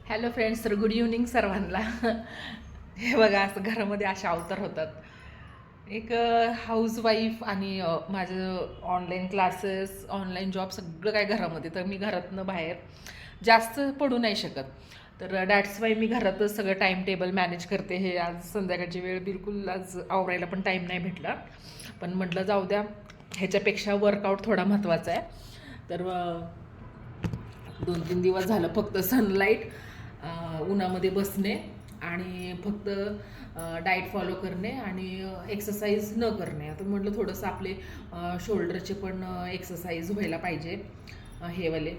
Hello friends, तर good evening सर्वांना. हे बघा, असं घरामध्ये अशा अवतार होतात. एक हाऊसवाईफ आणि माझं ऑनलाईन क्लासेस, ऑनलाईन जॉब सगळं काय घरामध्ये. तर मी घरातनं बाहेर जास्त पडू नाही शकत. तर दॅट्स वाय मी घरातच सगळं टाईम टेबल मॅनेज करते. हे आज संध्याकाळची वेळ बिलकुल आज आवरायला पण टाईम नाही भेटला. पण म्हटलं जाऊ द्या, ह्याच्यापेक्षा वर्कआउट थोडा महत्त्वाचा आहे. तर 2-3 दिवस झालं फक्त सनलाईट, उन्हामध्ये बसणे आणि फक्त डाएट फॉलो करणे आणि एक्सरसाइज न करणे. आता म्हटलं थोडंसं आपले शोल्डरचे पण एक्सरसाइज व्हायला पाहिजे, हेवाले.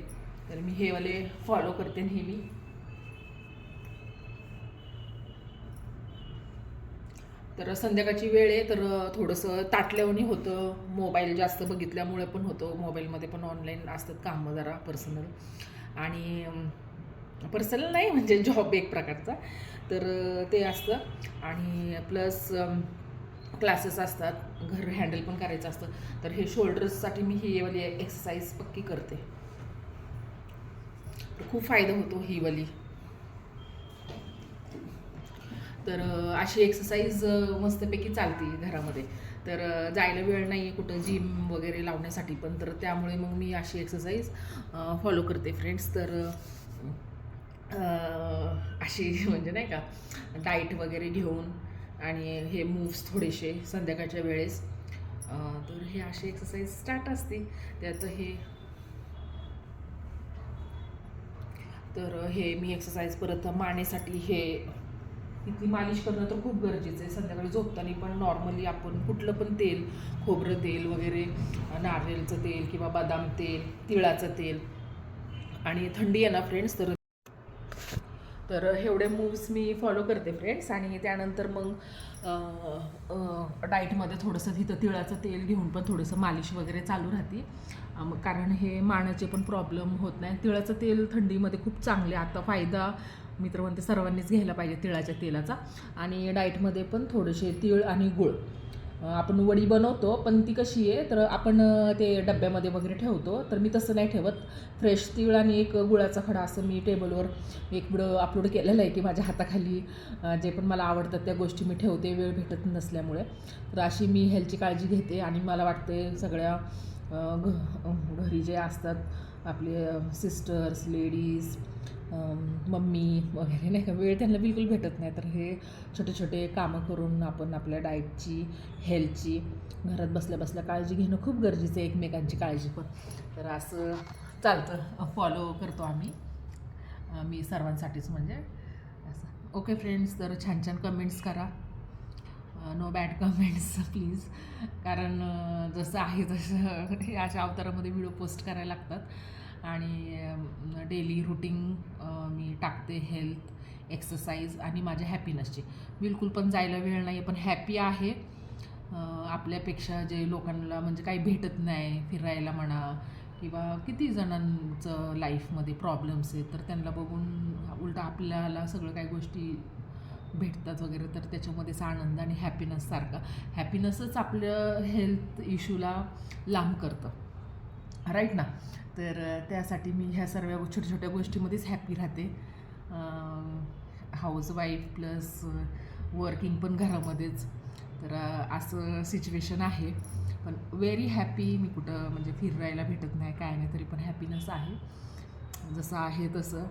तर मी हेवाले फॉलो करते नेहमी. तर संध्याकाळची वेळ आहे, तर थोडंसं ताटल्यावणी होतं. मोबाईल जास्त बघितल्यामुळे पण होतं. मोबाईलमध्ये पण ऑनलाईन असतात कामं जरा पर्सनल, आणि पर्सनल नाही म्हणजे जॉब एक प्रकारचा. तर ते असतं आणि प्लस क्लासेस असतात, घर हँडल पण करायचं असतं. तर हे शोल्डर्ससाठी मी ही वाली एक्सरसाइज पक्की करते. खूप फायदा होतो ही वाली. तर अशी एक्सरसाइज मस्तपैकी चालते घरामध्ये. तर जायला वेळ नाही आहे कुठं जिम वगैरे लावण्यासाठी पण, तर त्यामुळे मग मी अशी एक्सरसाइज फॉलो करते फ्रेंड्स. तर अशी म्हणजे नाही का, डाईट वगैरे घेऊन आणि हे मूव्स थोडेसे संध्याकाळच्या वेळेस. तर हे अशी एक्सरसाइज स्टार्ट असते. त्यात हे, तर हे मी एक्सरसाइज परत मानेसाठी हे इथली मालिश करणं तर खूप गरजेचं आहे. संध्याकाळी झोपताना पण नॉर्मली आपण कुठलं पण तेल, खोबरं तेल वगैरे, नारळाचं तेल किंवा बदाम तेल, तिळाचं तेल, आणि थंडी आहे ना फ्रेंड्स, तर एवढे मूव्स मी फॉलो करते फ्रेंड्स. आणि त्यानंतर मग डाईटमध्ये थोडंसं तिथं तिळाचं तेल घेऊन पण थोडंसं मालिश वगैरे चालू राहते. मग कारण हे मानाचे पण प्रॉब्लेम होत नाही. तिळाचं तेल थंडीमध्ये खूप चांगले. आता फायदा मी तर म्हणते सर्वांनीच घ्यायला पाहिजे तिळाच्या तेलाचा. आणि डाईटमध्ये पण थोडेसे तीळ आणि गूळ. आपण वडी बनवतो पण ती कशी आहे, तर आपण ते डब्यामध्ये वगैरे ठेवतो. तर मी तसं नाही ठेवत. फ्रेश तीळ आणि एक गुळाचा खडा असं मी टेबलवर एक व्हिडिओ अपलोड केलेला आहे की माझ्या हाताखाली जे पण मला आवडतात त्या गोष्टी मी ठेवते, वेळ भेटत नसल्यामुळे. तर अशी मी हेल्थची काळजी घेते. आणि मला वाटते सगळ्या घरी जे असतात आपले सिस्टर्स, लेडीज, मम्मी वगैरे नाही का, वेळ त्यांना बिलकुल भेटत नाही. तर हे छोटे छोटे कामं करून आपण आपल्या डाएटची, हेल्थची घरात बसल्या बसल्या काळजी घेणं खूप गरजेचं आहे, एकमेकांची काळजी पण. तर असं चालतं, फॉलो करतो आम्ही, मी सर्वांसाठीच म्हणजे असं. ओके फ्रेंड्स, तर छान छान कमेंट्स करा. No bad comments please. कारण जसं आहे तसं हे अशा अवतारामध्ये व्हिडिओ पोस्ट करायला लागतात. आणि डेली रुटीन मी टाकते, हेल्थ, एक्सरसाइज आणि माझ्या हॅपीनेसची. बिलकुल पण जायला वेळ नाही पण हॅपी आहे. आपल्यापेक्षा जे लोकांना म्हणजे काही भेटत नाही, फिरायला म्हणा किंवा किती जणांचं लाईफमध्ये प्रॉब्लेम्स आहेत, तर त्यांना बघून उलटं आपल्याला सगळं काही गोष्टी भेटतात वगैरे. तर त्याच्यामध्येच आनंद आणि हॅपीनेससारखा, हॅपीनेसच आपलं हेल्थ इश्यूला लांब करतं, राईट ना. तर त्यासाठी मी ह्या सर्व छोट्या छोट्या गोष्टीमध्येच हॅपी राहते. हाऊसवाईफ प्लस वर्किंग पण घरामध्येच. तर असं सिच्युएशन आहे. पण व्हेरी हॅपी. मी कुठं म्हणजे फिरायला भेटत नाही काय नाही, तरी पण हॅपीनेस आहे. जसं आहे तसं